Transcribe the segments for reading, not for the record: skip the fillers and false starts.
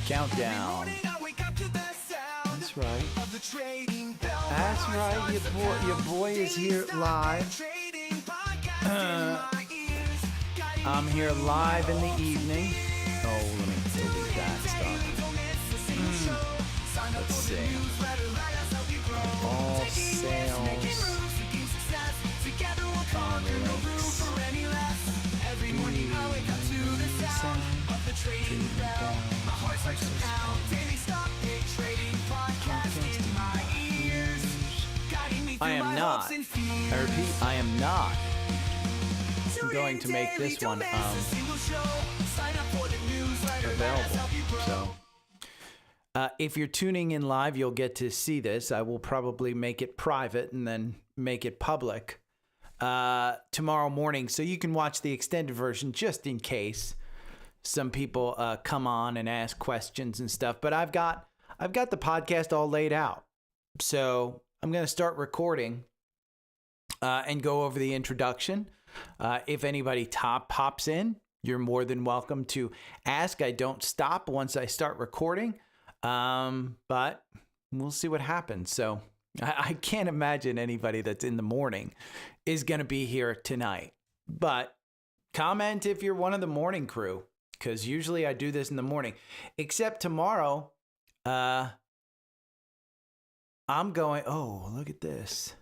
Countdown. That's right. That's right. Your boy is here live. I'm here live in the evening. Oh, let me delete that stuff. Let's see. All sales. I am not. I repeat, I am not going to make this one available. So if you're tuning in live, you'll get to see this. I will probably make it private and then make it public tomorrow morning, so you can watch the extended version just in case some people come on and ask questions and stuff. But I've got the podcast all laid out, so I'm going to start recording and go over the introduction. If anybody pops in, you're more than welcome to ask. I don't stop once I start recording, but we'll see what happens. So I can't imagine anybody that's in the morning is going to be here tonight. But comment if you're one of the morning crew, because usually I do this in the morning. Except tomorrow, I'm going, oh, look at this.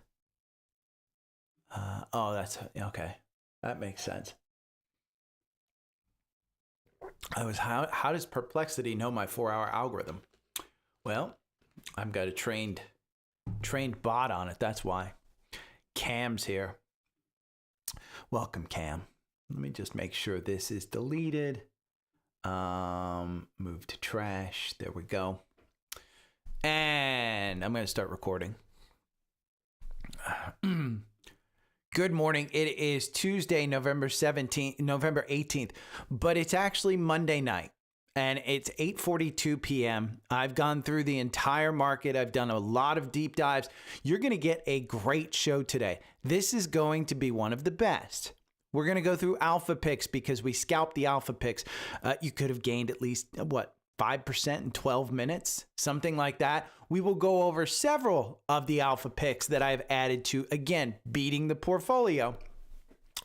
Oh, that's, okay. That makes sense. How does Perplexity know my 4-hour algorithm? Well, I've got a trained bot on it. That's why. Cam's here. Welcome, Cam. Let me just make sure this is deleted. Move to trash. There we go. And I'm going to start recording. Good morning. It is Tuesday, November 18th, but it's actually Monday night, and it's 8:42 p.m. I've gone through the entire market. I've done a lot of deep dives. You're going to get a great show today. This is going to be one of the best. We're going to go through alpha picks because we scalped the alpha picks. You could have gained at least, 5% in 12 minutes, something like that. We will go over several of the alpha picks that I've added to, again, beating the portfolio.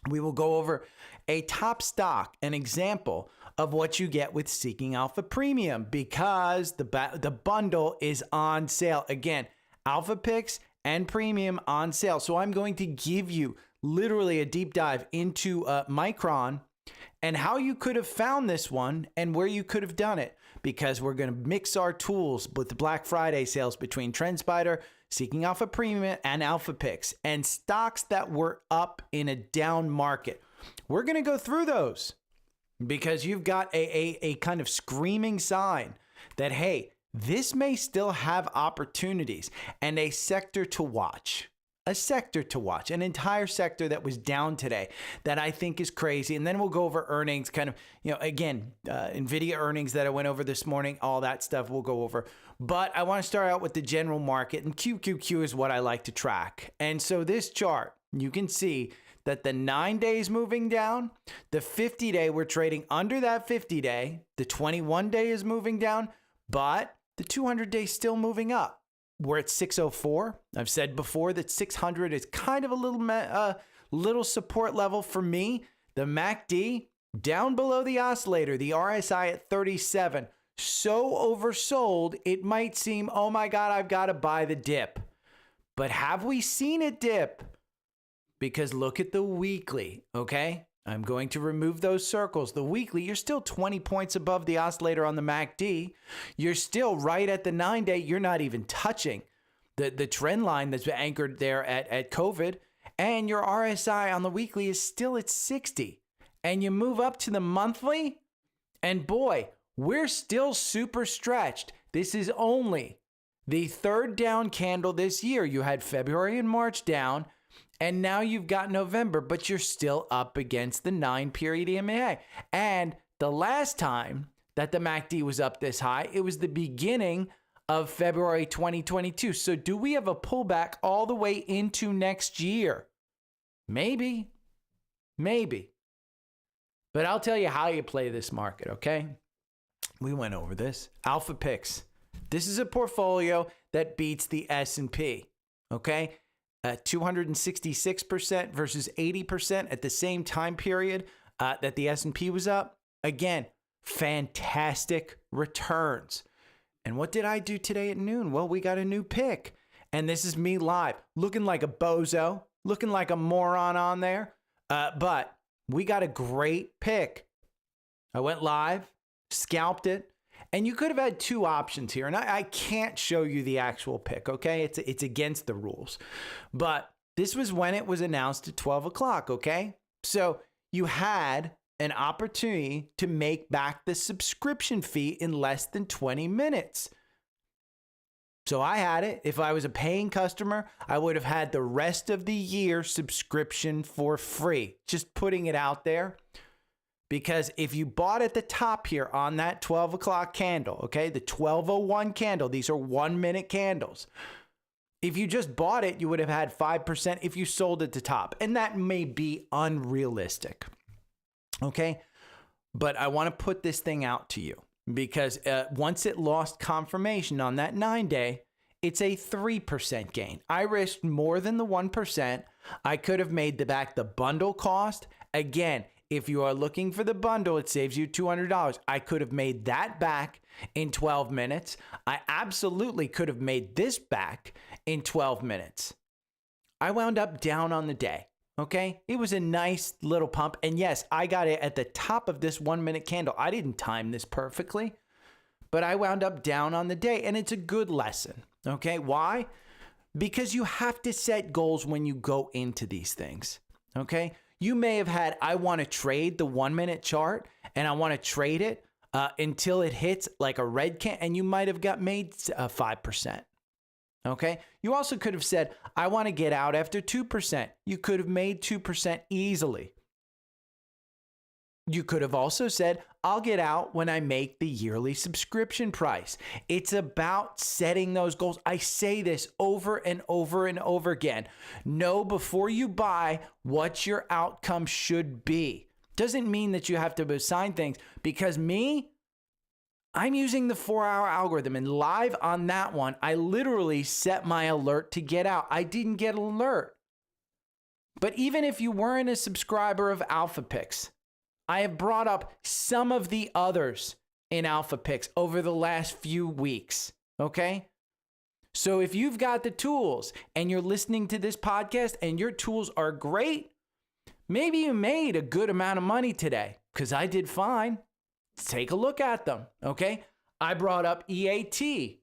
We will go over a top stock, an example of what you get with Seeking Alpha Premium, because the bundle is on sale. Again, alpha picks and premium on sale. So I'm going to give you literally a deep dive into Micron and how you could have found this one and where you could have done it, because we're going to mix our tools with the Black Friday sales between Trendspider, Seeking Alpha Premium, and Alpha Picks, and stocks that were up in a down market. We're going to go through those because you've got a kind of screaming sign that, hey, this may still have opportunities and a sector to watch. An entire sector that was down today that I think is crazy. And then we'll go over earnings, kind of, again, NVIDIA earnings that I went over this morning, all that stuff we'll go over. But I want to start out with the general market, and QQQ is what I like to track. And so this chart, you can see that the 9 days moving down, the 50-day, we're trading under that 50-day, the 21-day is moving down, but the 200-day is still moving up. We're at 604. I've said before that 600 is kind of a little support level for me. The MACD down below the oscillator, the RSI at 37. So oversold, it might seem, oh my God, I've got to buy the dip. But have we seen it dip? Because look at the weekly, okay? I'm going to remove those circles. The weekly, you're still 20 points above the oscillator on the MACD. You're still right at the 9-day. You're not even touching the trend line that's anchored there at COVID. And your RSI on the weekly is still at 60. And you move up to the monthly, and boy, we're still super stretched. This is only the third down candle this year. You had February and March down, and now you've got November, but you're still up against the 9-period EMA. And the last time that the MACD was up this high, it was the beginning of February 2022. So do we have a pullback all the way into next year? Maybe. But I'll tell you how you play this market, okay? We went over this. Alpha Picks. This is a portfolio that beats the S&P, okay? 266% versus 80% at the same time period that the S&P was up. Again, fantastic returns. And what did I do today at noon? Well, we got a new pick. And this is me live, looking like a bozo, looking like a moron on there. But we got a great pick. I went live, scalped it. And you could have had two options here. And I can't show you the actual pick, okay? It's against the rules. But this was when it was announced at 12 o'clock, okay? So you had an opportunity to make back the subscription fee in less than 20 minutes. So I had it. If I was a paying customer, I would have had the rest of the year subscription for free. Just putting it out there. Because if you bought at the top here on that 12 o'clock candle, okay, the 12:01 candle, these are 1 minute candles. If you just bought it, you would have had 5% if you sold at the top. And that may be unrealistic, okay? But I want to put this thing out to you because once it lost confirmation on that 9-day, it's a 3% gain. I risked more than the 1%. I could have made back the bundle cost. Again, if you are looking for the bundle, it saves you $200. I could have made that back in 12 minutes. I absolutely could have made this back in 12 minutes. I wound up down on the day, okay? It was a nice little pump. And yes, I got it at the top of this 1 minute candle. I didn't time this perfectly, but I wound up down on the day. And it's a good lesson, okay? Why? Because you have to set goals when you go into these things, okay? You may have had, I want to trade the 1 minute chart and I want to trade it until it hits like a red can, and you might have got made 5%. Okay. You also could have said, I want to get out after 2%. You could have made 2% easily. You could have also said, I'll get out when I make the yearly subscription price. It's about setting those goals. I say this over and over and over again. Know before you buy what your outcome should be. Doesn't mean that you have to assign things, because I'm using the 4-hour algorithm, and live on that one, I literally set my alert to get out. I didn't get an alert. But even if you weren't a subscriber of Alpha Picks, I have brought up some of the others in Alpha Picks over the last few weeks, okay? So if you've got the tools and you're listening to this podcast and your tools are great, maybe you made a good amount of money today, because I did fine. Take a look at them, okay? I brought up EAT.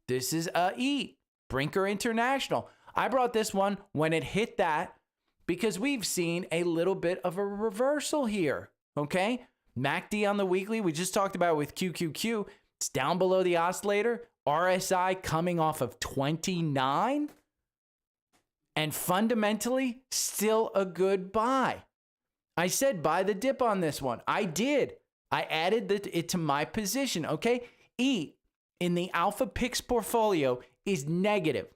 This is EAT, Brinker International. I brought this one when it hit that because we've seen a little bit of a reversal here. Okay, MACD on the weekly, we just talked about it with QQQ. It's down below the oscillator. RSI coming off of 29. And fundamentally, still a good buy. I said buy the dip on this one. I did. I added it to my position, okay? EAT in the Alpha Picks portfolio is negative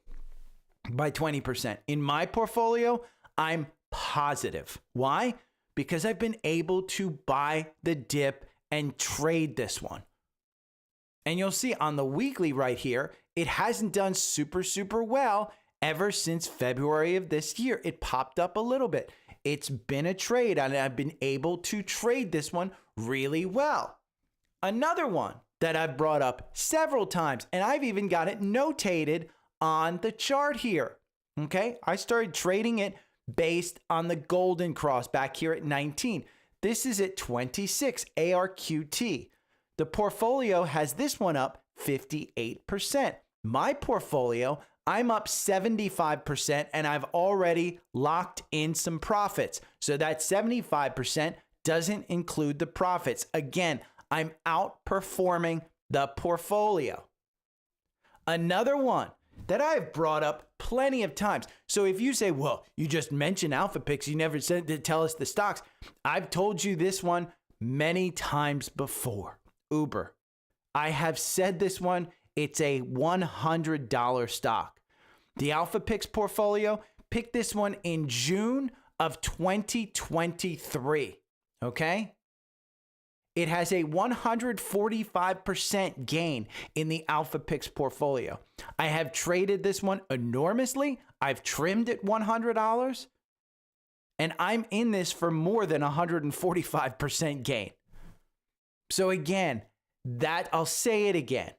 by 20%. In my portfolio, I'm positive. Why? Because I've been able to buy the dip and trade this one. And you'll see on the weekly right here, it hasn't done super well ever since February of this year. It popped up a little bit. It's been a trade, and I've been able to trade this one really well. Another one that I've brought up several times, and I've even got it notated on the chart here. Okay, I started trading it based on the golden cross back here at 19. This is at 26, ARQT. The portfolio has this one up 58%. My portfolio, I'm up 75%, and I've already locked in some profits. So that 75% doesn't include the profits. Again, I'm outperforming the portfolio. Another one that I've brought up plenty of times. So if you say, well, you just mentioned Alpha Picks, you never said to tell us the stocks. I've told you this one many times before. Uber. I have said this one, it's a $100 stock. The Alpha Picks portfolio, picked this one in June of 2023. Okay? It has a 145% gain in the Alpha Pix portfolio. I have traded this one enormously. I've trimmed it $100, and I'm in this for more than 145% gain. So again, I'll say it again.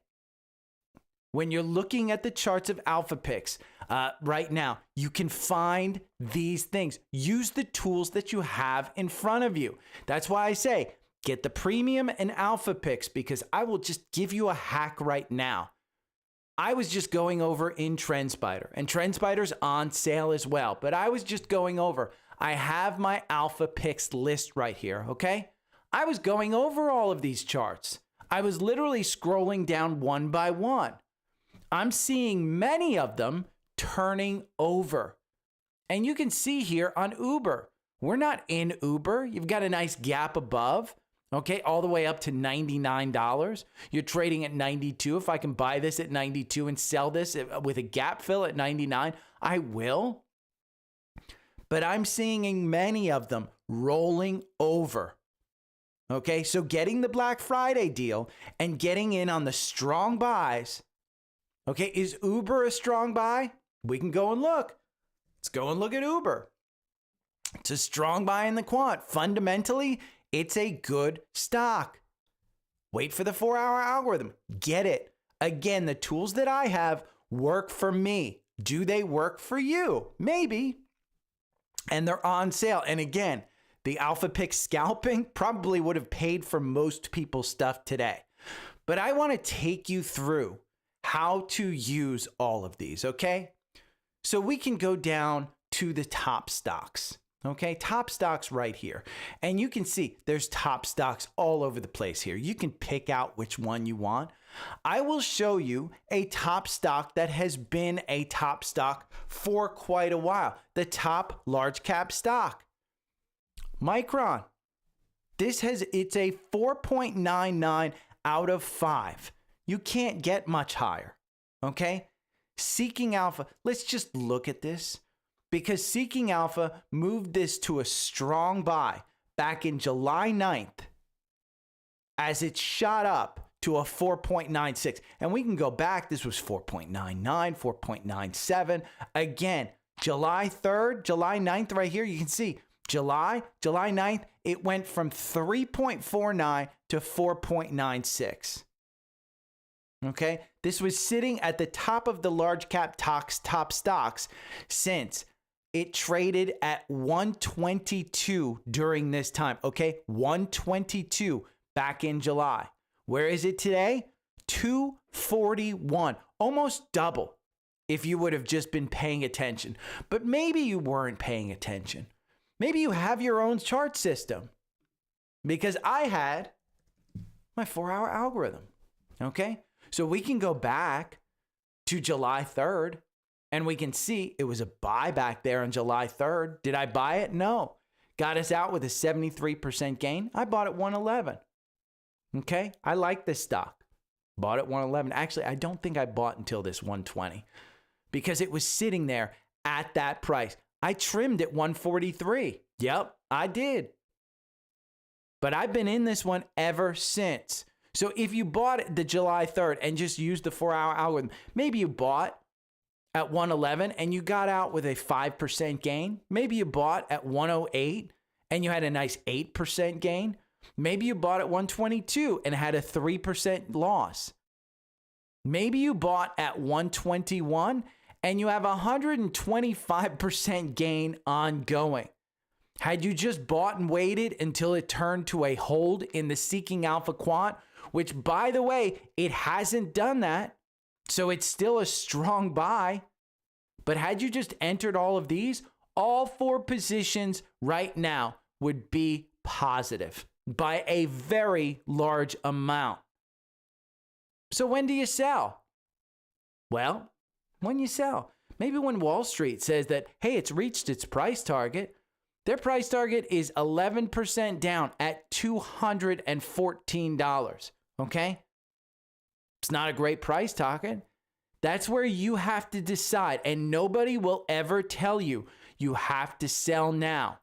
When you're looking at the charts of Alpha Pix right now, you can find these things. Use the tools that you have in front of you. That's why I say, get the premium and Alpha Pix, because I will just give you a hack right now. I was just going over in Trendspider, and Trendspider's on sale as well, but I was just going over. I have my Alpha Pix list right here, okay? I was going over all of these charts. I was literally scrolling down one by one. I'm seeing many of them turning over. And you can see here on Uber, we're not in Uber. You've got a nice gap above, okay, all the way up to $99. You're trading at 92. If I can buy this at 92 and sell this with a gap fill at 99, I will. But I'm seeing many of them rolling over. Okay, so getting the Black Friday deal and getting in on the strong buys. Okay, is Uber a strong buy? We can go and look. Let's go and look at Uber. It's a strong buy in the quant. Fundamentally, it's a good stock. Wait for the 4-hour algorithm. Get it. Again, the tools that I have work for me. Do they work for you? Maybe. And they're on sale. And again, the Alpha Pix scalping probably would have paid for most people's stuff today. But I want to take you through how to use all of these, okay? So we can go down to the top stocks, okay? Top stocks right here. And you can see there's top stocks all over the place here. You can pick out which one you want. I will show you a top stock that has been a top stock for quite a while. The top large cap stock. Micron. It's a 4.99 out of 5. You can't get much higher, okay? Seeking Alpha, let's just look at this, because Seeking Alpha moved this to a strong buy back in July 9th as it shot up to a 4.96. And we can go back, this was 4.99, 4.97. Again, July 3rd, July 9th right here, you can see July 9th, it went from 3.49 to 4.96. Okay, this was sitting at the top of the large cap top stocks since it traded at 122 during this time. Okay, 122 back in July. Where is it today? 241, almost double if you would have just been paying attention. But maybe you weren't paying attention. Maybe you have your own chart system, because I had my 4-hour algorithm. Okay. So we can go back to July 3rd and we can see it was a buy back there on July 3rd. Did I buy it? No. Got us out with a 73% gain. I bought at 111. Okay. I like this stock. Bought at 111. Actually, I don't think I bought until this 120 because it was sitting there at that price. I trimmed at 143. Yep, I did. But I've been in this one ever since. So if you bought the July 3rd and just used the 4-hour algorithm, maybe you bought at 111 and you got out with a 5% gain. Maybe you bought at 108 and you had a nice 8% gain. Maybe you bought at 122 and had a 3% loss. Maybe you bought at 121 and you have a 125% gain ongoing. Had you just bought and waited until it turned to a hold in the Seeking Alpha Quant, which, by the way, it hasn't done that, so it's still a strong buy. But had you just entered all of these, all 4 positions right now would be positive by a very large amount. So when do you sell? Well, when you sell. Maybe when Wall Street says that, hey, it's reached its price target. Their price target is 11% down at $214. Okay? It's not a great price target. That's where you have to decide, and nobody will ever tell you you have to sell now.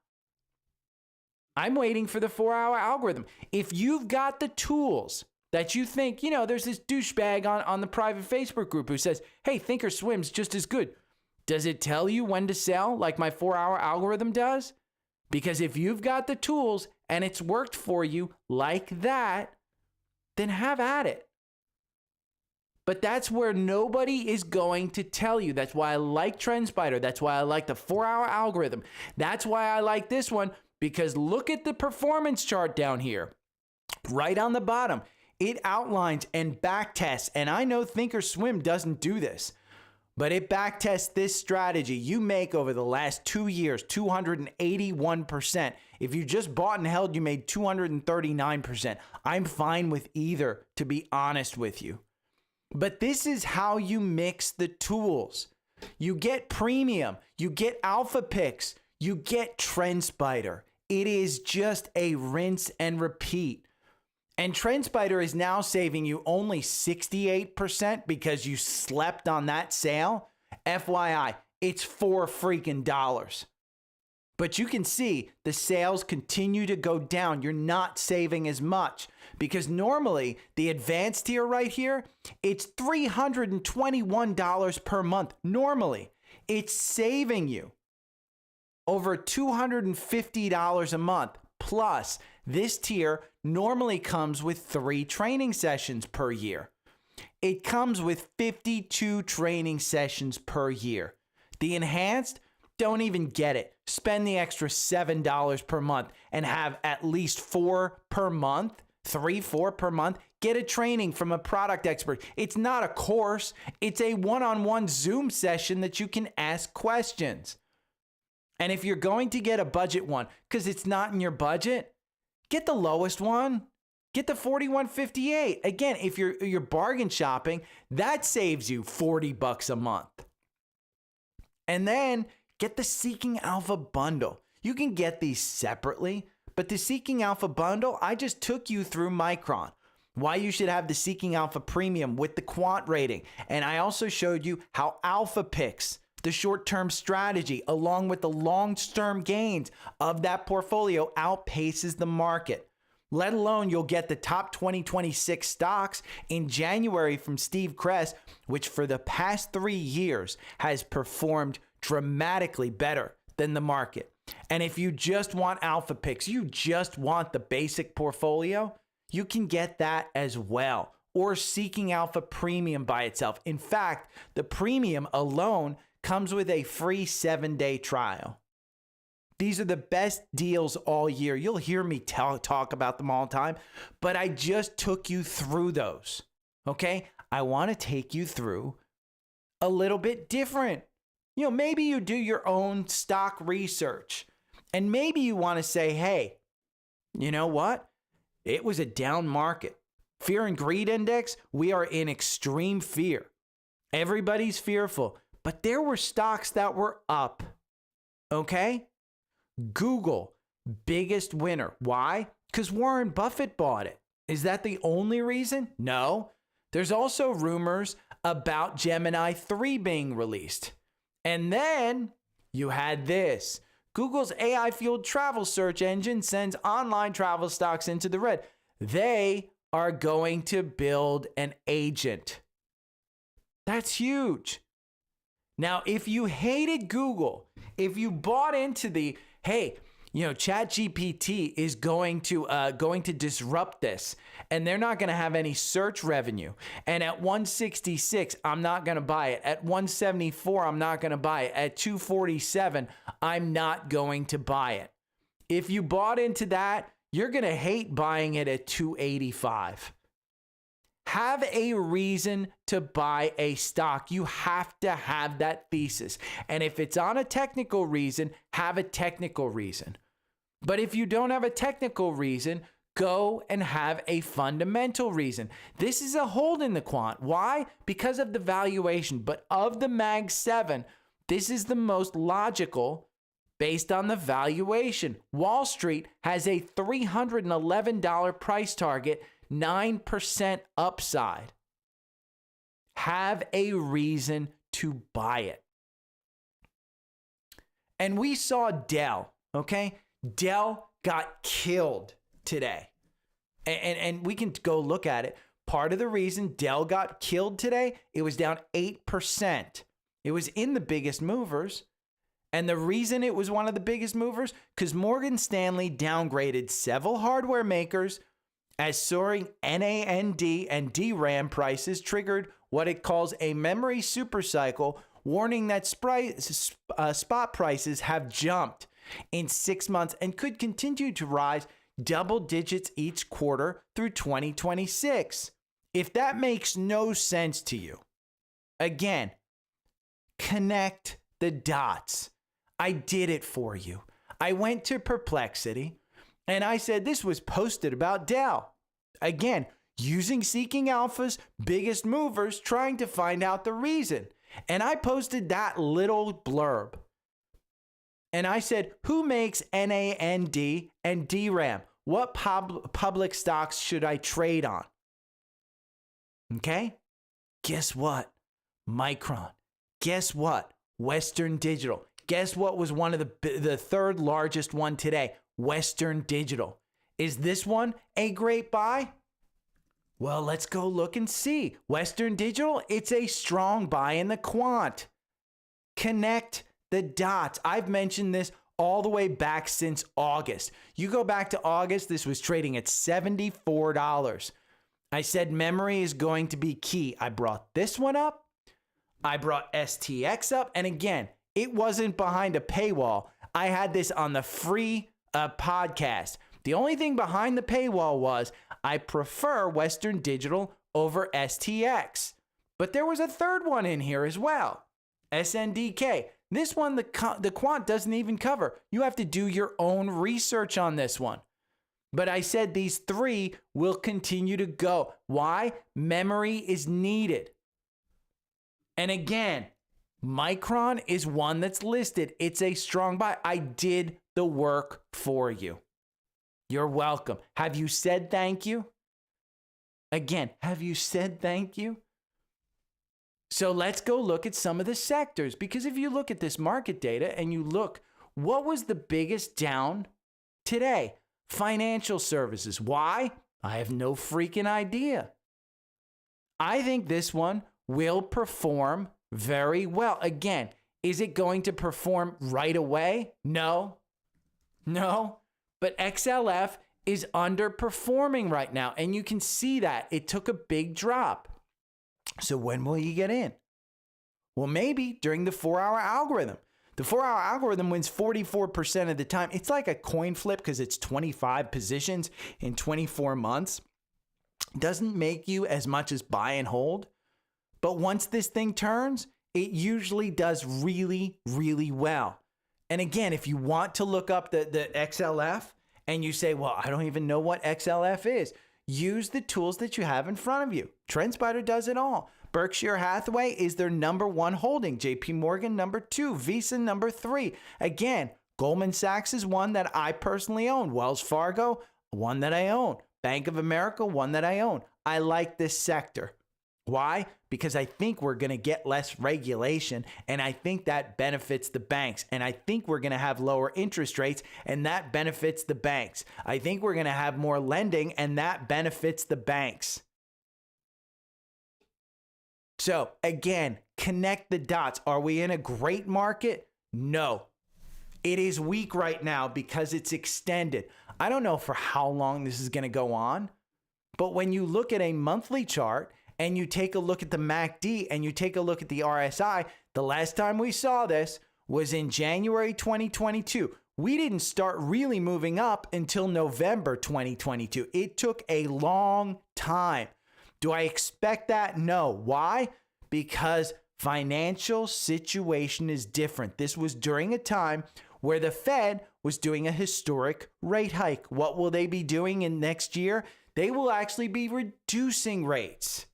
I'm waiting for the 4-hour algorithm. If you've got the tools that you think, there's this douchebag on the private Facebook group who says, hey, Thinkorswim's just as good. Does it tell you when to sell like my 4-hour algorithm does? Because if you've got the tools and it's worked for you like that, then have at it. But that's where nobody is going to tell you. That's why I like Trendspider. That's why I like the 4-hour algorithm. That's why I like this one, because look at the performance chart down here. Right on the bottom, it outlines and backtests. And I know Thinkorswim doesn't do this, but it backtests this strategy. You make over the last 2 years, 281%. If you just bought and held, you made 239%. I'm fine with either, to be honest with you. But this is how you mix the tools. You get premium, you get alpha picks, you get Trendspider. It is just a rinse and repeat. And Trendspider is now saving you only 68% because you slept on that sale. FYI, it's $4 freaking. But you can see the sales continue to go down. You're not saving as much because normally the advanced tier right here, it's $321 per month. Normally, it's saving you over $250 a month. Plus, this tier normally comes with 3 training sessions per year. It comes with 52 training sessions per year. The enhanced, don't even get it. Spend the extra $7 per month and have at least 4 per month, 4 per month. Get a training from a product expert. It's not a course. It's a one-on-one Zoom session that you can ask questions. And if you're going to get a budget one, because it's not in your budget, get the lowest one. Get the $41.58. Again, if you're bargain shopping, that saves you $40 a month. And then get the Seeking Alpha bundle. You can get these separately, but the Seeking Alpha bundle, I just took you through Micron, why you should have the Seeking Alpha Premium with the quant rating. And I also showed you how Alpha picks the short-term strategy along with the long-term gains of that portfolio outpaces the market. Let alone you'll get the top 2026 stocks in January from Steve Kress, which for the past 3 years has performed dramatically better than the market. And if you just want alpha picks, you just want the basic portfolio, you can get that as well. Or Seeking Alpha Premium by itself. In fact, the premium alone comes with a free 7-day trial. These are the best deals all year. You'll hear me talk about them all the time, but I just took you through those, okay? I want to take you through a little bit different. Maybe you do your own stock research, and maybe you want to say, hey, you know what? It was a down market. Fear and greed index, we are in extreme fear. Everybody's fearful, but there were stocks that were up, okay? Google, biggest winner. Why? Because Warren Buffett bought it. Is that the only reason? No. There's also rumors about Gemini 3 being released. And then you had this. Google's AI-fueled travel search engine sends online travel stocks into the red. They are going to build an agent. That's huge. Now, if you hated Google, if you bought into the, hey, ChatGPT is going to disrupt this, and they're not going to have any search revenue. And at 166, I'm not going to buy it. At 174, I'm not going to buy it. At 247, I'm not going to buy it. If you bought into that, you're going to hate buying it at 285. Have a reason to buy a stock. You have to have that thesis. And if it's on a technical reason, have a technical reason. But if you don't have a technical reason, go and have a fundamental reason. This is a hold in the quant. Why? Because of the valuation. But of the Mag 7, this is the most logical based on the valuation. Wall Street has a $311 price target, 9% upside. Have a reason to buy it. And we saw Dell, okay? Dell got killed today. And we can go look at it. Part of the reason Dell got killed today, it was down 8%. It was in the biggest movers. And the reason it was one of the biggest movers, because Morgan Stanley downgraded several hardware makers as soaring NAND and DRAM prices triggered what it calls a memory supercycle, warning that spot prices have jumped in 6 months and could continue to rise double digits each quarter through 2026. If that makes no sense to you, again, connect the dots. I did it for you. I went to Perplexity and I said this was posted about Dell. Again, using Seeking Alpha's biggest movers, trying to find out the reason. And I posted that little blurb. And I said, who makes NAND and DRAM? What public stocks should I trade on? Okay? Guess what? Micron. Guess what? Western Digital. Guess what was one of the third largest one today? Western Digital. Is this one a great buy? Well, let's go look and see. Western Digital, it's a strong buy in the quant. Connect the dots. I've mentioned this all the way back since August. You go back to August, this was trading at $74. I said memory is going to be key. I brought this one up. I brought STX up. And again, it wasn't behind a paywall. I had this on the free podcast. The only thing behind the paywall was I prefer Western Digital over STX. But there was a third one in here as well. SNDK. This one, the quant doesn't even cover. You have to do your own research on this one. But I said these three will continue to go. Why? Memory is needed. And again, Micron is one that's listed. It's a strong buy. I did the work for you. You're welcome. Have you said thank you? Again, have you said thank you? So let's go look at some of the sectors, because if you look at this market data and you look, what was the biggest down today? Financial services. Why? I have no freaking idea. I think this one will perform very well. Again, is it going to perform right away? No. But XLF is underperforming right now, and you can see that. It took a big drop. So when will you get in? Well, maybe during the 4-hour algorithm. The 4-hour algorithm wins 44% of the time. It's like a coin flip because it's 25 positions in 24 months. Doesn't make you as much as buy and hold. But once this thing turns, it usually does really, really well. And again, if you want to look up the XLF and you say, well, I don't even know what XLF is, use the tools that you have in front of you. Trendspider does it all. Berkshire Hathaway is their number one holding. JP Morgan, number 2. Visa, number 3. Again, Goldman Sachs is one that I personally own. Wells Fargo, one that I own. Bank of America, one that I own. I like this sector. Why? Because I think we're going to get less regulation, and I think that benefits the banks. And I think we're going to have lower interest rates, and that benefits the banks. I think we're going to have more lending, and that benefits the banks. So again, connect the dots. Are we in a great market? No. It is weak right now because it's extended. I don't know for how long this is going to go on, but when you look at a monthly chart and you take a look at the MACD and you take a look at the RSI, the last time we saw this was in January 2022. We didn't start really moving up until November 2022. It took a long time. Do I expect that? No. Why? Because financial situation is different. This was during a time where the Fed was doing a historic rate hike. What will they be doing in next year? They will actually be reducing rates.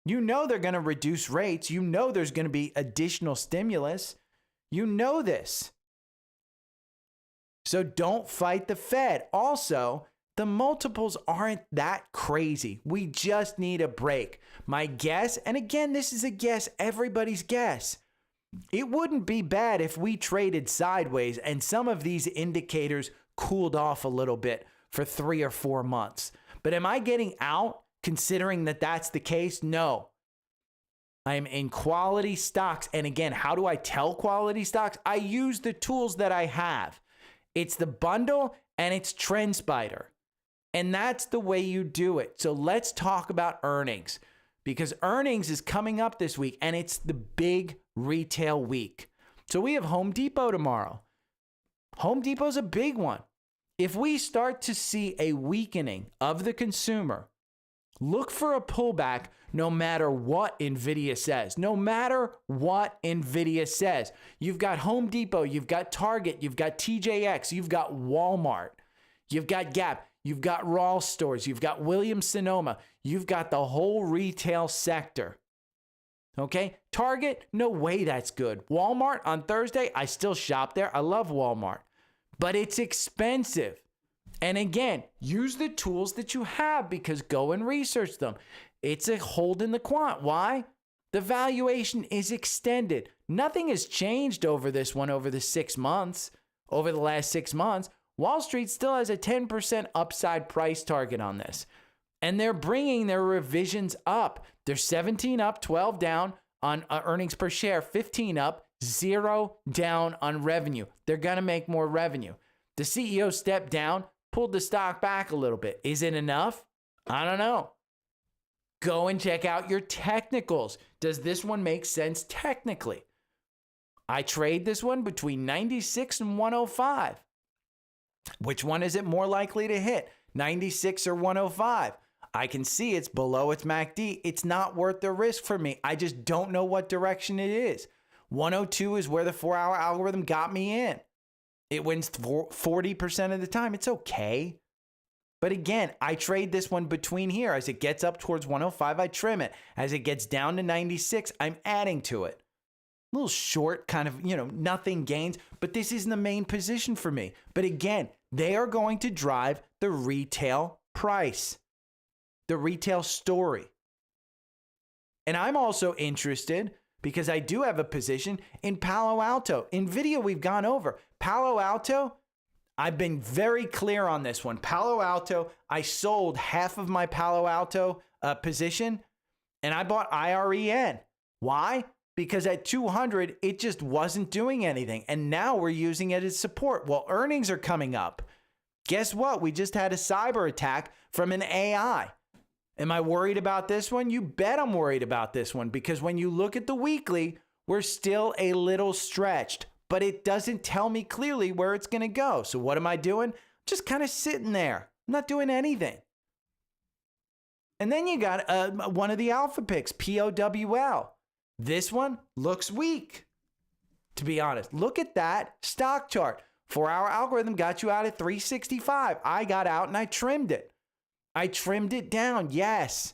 You know they're going to reduce rates. You know there's going to be additional stimulus. You know this. So don't fight the Fed. Also, the multiples aren't that crazy. We just need a break. My guess, and again, this is a guess, everybody's guess. It wouldn't be bad if we traded sideways and some of these indicators cooled off a little bit for 3 or 4 months. But am I getting out considering that that's the case? No. I'm in quality stocks. And again, how do I tell quality stocks? I use the tools that I have. It's the bundle and it's Trendspider. And that's the way you do it. So let's talk about earnings, because earnings is coming up this week and it's the big retail week. So we have Home Depot tomorrow. Home Depot's a big one. If we start to see a weakening of the consumer, look for a pullback no matter what NVIDIA says. No matter what NVIDIA says. You've got Home Depot, you've got Target, you've got TJX, you've got Walmart, you've got Gap, you've got Ross Stores, you've got Williams-Sonoma, you've got the whole retail sector. Okay? Target, no way that's good. Walmart on Thursday, I still shop there. I love Walmart, but it's expensive. And again, use the tools that you have, because go and research them. It's a hold in the quant. Why? The valuation is extended. Nothing has changed over this one over the 6 months, over the last 6 months. Wall Street still has a 10% upside price target on this. And they're bringing their revisions up. They're 17 up, 12 down on earnings per share, 15 up, 0 down on revenue. They're going to make more revenue. The CEO stepped down, pulled the stock back a little bit. Is it enough? I don't know. Go and check out your technicals. Does this one make sense technically? I trade this one between 96 and 105. Which one is it more likely to hit? 96 or 105? I can see it's below its MACD. It's not worth the risk for me. I just don't know what direction it is. 102 is where the 4-hour algorithm got me in. It wins 40% of the time. It's okay. But again, I trade this one between here. As it gets up towards 105, I trim it. As it gets down to 96, I'm adding to it. A little short, kind of, nothing gains. But this isn't the main position for me. But again, they are going to drive the retail price, the retail story. And I'm also interested, because I do have a position in Palo Alto. NVIDIA, we've gone over. Palo Alto, I've been very clear on this one. Palo Alto, I sold half of my Palo Alto position, and I bought IREN. Why? Because at 200, it just wasn't doing anything. And now we're using it as support. Well, earnings are coming up. Guess what? We just had a cyber attack from an AI. Am I worried about this one? You bet I'm worried about this one, because when you look at the weekly, we're still a little stretched, but it doesn't tell me clearly where it's going to go. So what am I doing? Just kind of sitting there. I'm not doing anything. And then you got one of the alpha picks, POWL. This one looks weak, to be honest. Look at that stock chart. 4-hour algorithm got you out at 365. I got out and I trimmed it. I trimmed it down, yes.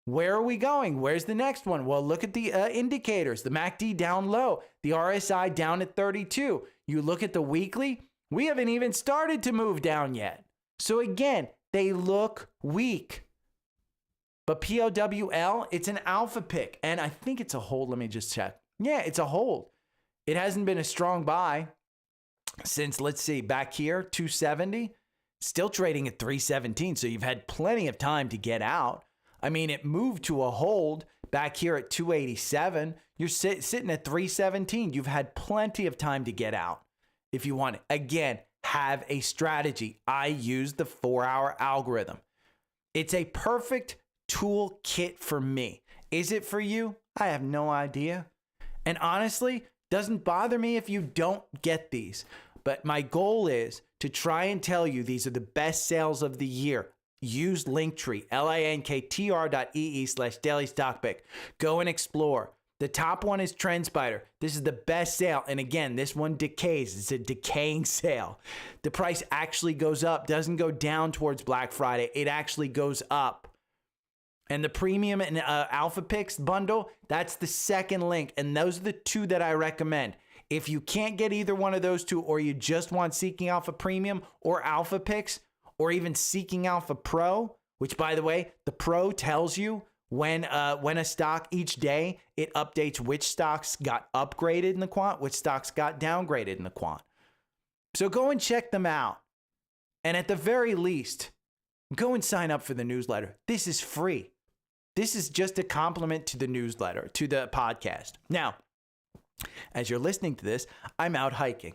Where are we going? Where's the next one? Well, look at the indicators. The MACD down low. The RSI down at 32. You look at the weekly, we haven't even started to move down yet. So again, they look weak. But POWL, it's an alpha pick. And I think it's a hold. Let me just check. Yeah, it's a hold. It hasn't been a strong buy since, let's see, back here, 270. Still trading at 317, so you've had plenty of time to get out. I mean, it moved to a hold back here at 287. You're sitting at 317. You've had plenty of time to get out if you want it. Again, have a strategy. I use the 4-hour algorithm. It's a perfect toolkit for me. Is it for you? I have no idea. And honestly, doesn't bother me if you don't get these. But my goal is to try and tell you these are the best sales of the year. Use Linktree, linktr.ee/daily stock pick. Go and explore. The top one is Trendspider. This is the best sale. And again, this one decays. It's a decaying sale. The price actually goes up, doesn't go down towards Black Friday. It actually goes up. And the premium and alpha picks bundle, that's the second link. And those are the two that I recommend. If you can't get either one of those two, or you just want Seeking Alpha Premium or Alpha Picks, or even Seeking Alpha Pro, which, by the way, the Pro tells you when a stock each day, it updates which stocks got upgraded in the quant, which stocks got downgraded in the quant. So go and check them out. And at the very least, go and sign up for the newsletter. This is free. This is just a compliment to the newsletter, to the podcast. Now, as you're listening to this, I'm out hiking.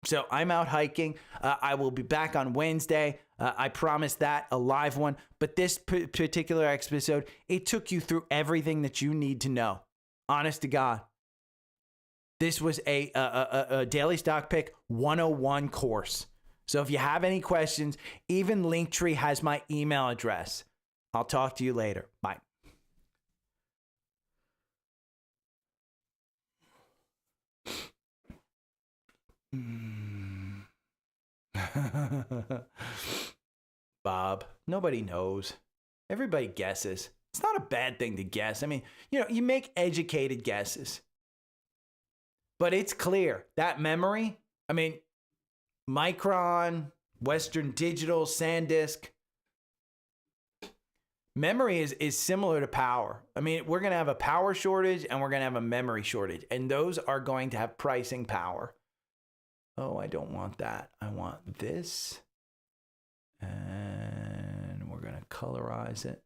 So I'm out hiking. I will be back on Wednesday. I promise that, a live one. But this particular episode, it took you through everything that you need to know. Honest to God. This was a Daily Stock Pick 101 course. So if you have any questions, even Linktree has my email address. I'll talk to you later. Bye. Bob, nobody knows. Everybody guesses. It's not a bad thing to guess. I mean, you make educated guesses. But it's clear that memory, I mean, Micron, Western Digital, SanDisk, memory is similar to power. I mean, we're going to have a power shortage and we're going to have a memory shortage. And those are going to have pricing power. Oh, I don't want that. I want this. And we're going to colorize it.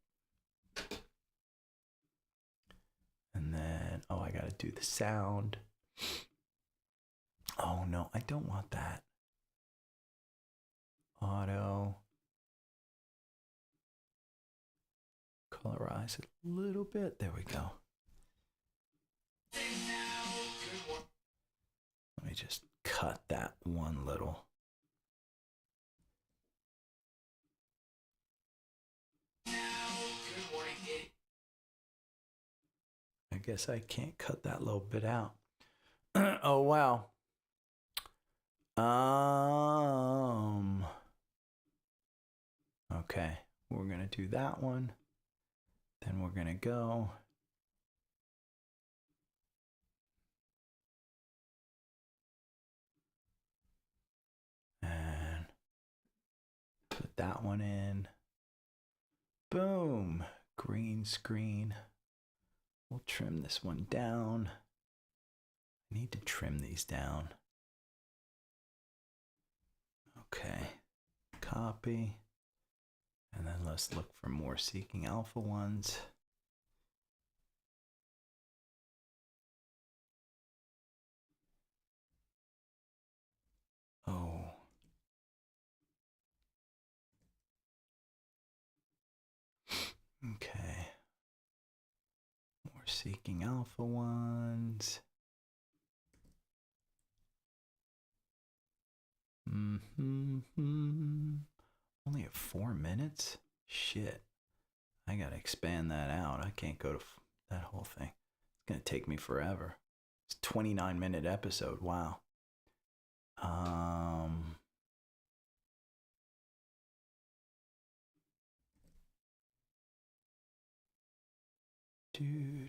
And then, oh, I got to do the sound. Oh, no, I don't want that. Auto. Colorize it a little bit. There we go. Let me just cut that one little. I guess I can't cut that little bit out. Oh, wow. Okay, we're going to do that one. Then we're going to go. And put that one in. Boom. Green screen. We'll trim this one down. I need to trim these down. Okay. Copy. And then let's look for more Seeking Alpha ones. Oh. Okay. More Seeking Alpha ones. Only at 4 minutes? Shit. I gotta expand that out. I can't go to that whole thing. It's gonna take me forever. It's a 29-minute episode. Wow. Do.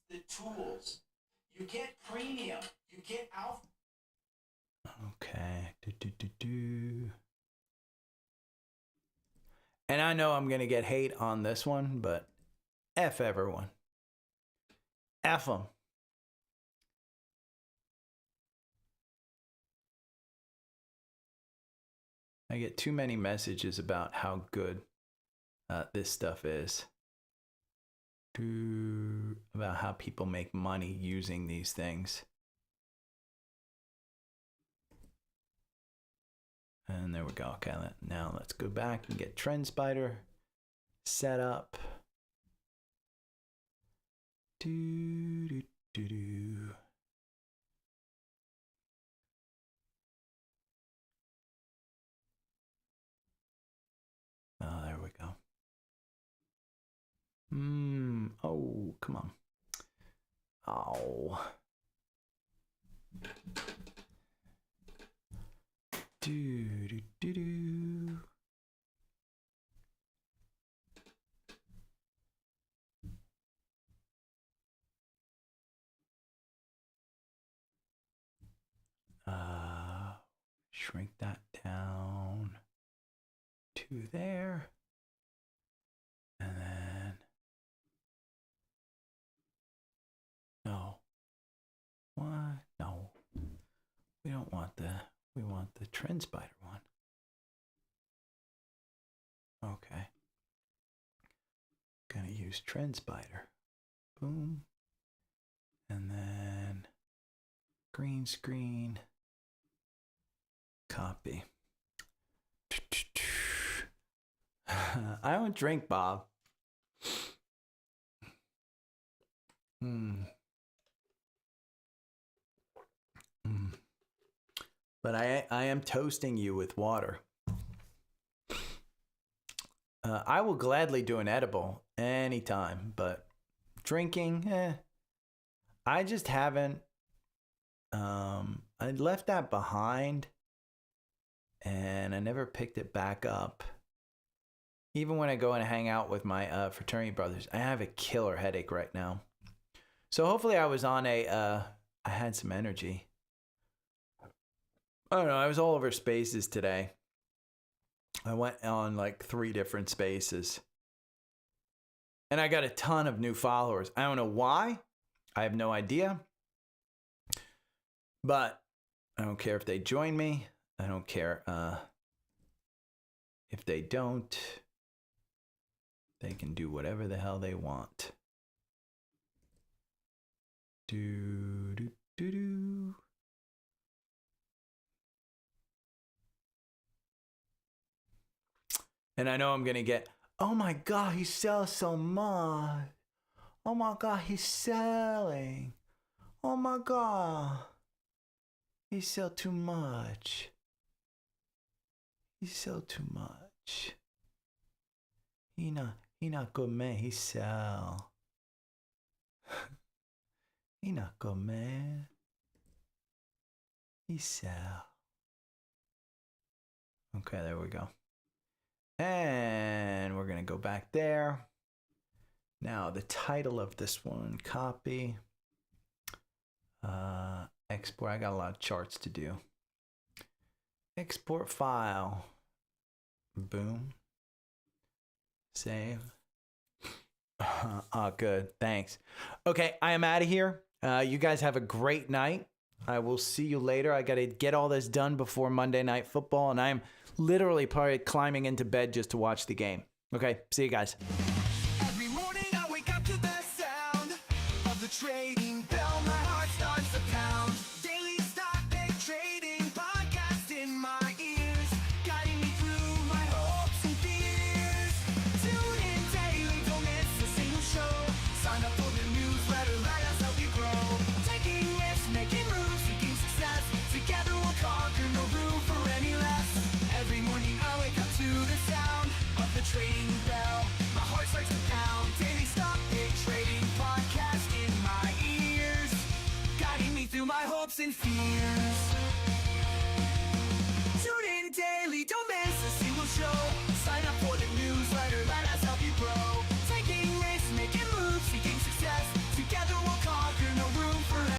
The tools. You get premium. You get alpha. Okay. Do. And I know I'm going to get hate on this one, but F everyone. F them. I get too many messages about how good this stuff is. About how people make money using these things. And there we go. Okay, now let's go back and get Trendspider set up. Do. Oh, there we go. Oh, come on. Oh. Do. shrink that down to there. And then, no. What? No. We don't want we want the Trendspider one. Okay. Gonna use Trendspider. Boom. And then green screen. Copy. I don't drink, Bob. But I am toasting you with water. I will gladly do an edible anytime, but drinking, I just haven't. I left that behind, and I never picked it back up. Even when I go and hang out with my fraternity brothers, I have a killer headache right now. So hopefully I was on I had some energy. I don't know, I was all over Spaces today. I went on like 3 different Spaces. And I got a ton of new followers. I don't know why. I have no idea. But I don't care if they join me. I don't care if they don't. They can do whatever the hell they want. Do. And I know I'm going to get, oh my God, he sells so much. Oh my God, he's selling. Oh my God. He sell too much. He sell too much. He not good man, he sell. He not good man. He sell. Okay, there we go. And we're going to go back there. Now, the title of this one, copy. Export. I got a lot of charts to do. Export file. Boom. Save. Oh, good. Thanks. Okay, I am out of here. You guys have a great night. I will see you later. I got to get all this done before Monday Night Football, and I'm literally probably climbing into bed just to watch the game. Okay, see you guys. Every morning I wake up to the sound of the trading bell. My heart starts to pound. Daily stock pick trading podcast in my ears, guiding me through my hopes and fears. Tune in daily, don't miss a single show. Sign up for the newsletter, let us help you grow. Taking risks, making moves, seeking success. Together we'll conquer, no room for any less. Every morning I wake up to the sound of the trading bell. My heart starts to pound. Daily stock pick trading podcast in my ears, guiding me through my hopes and fears.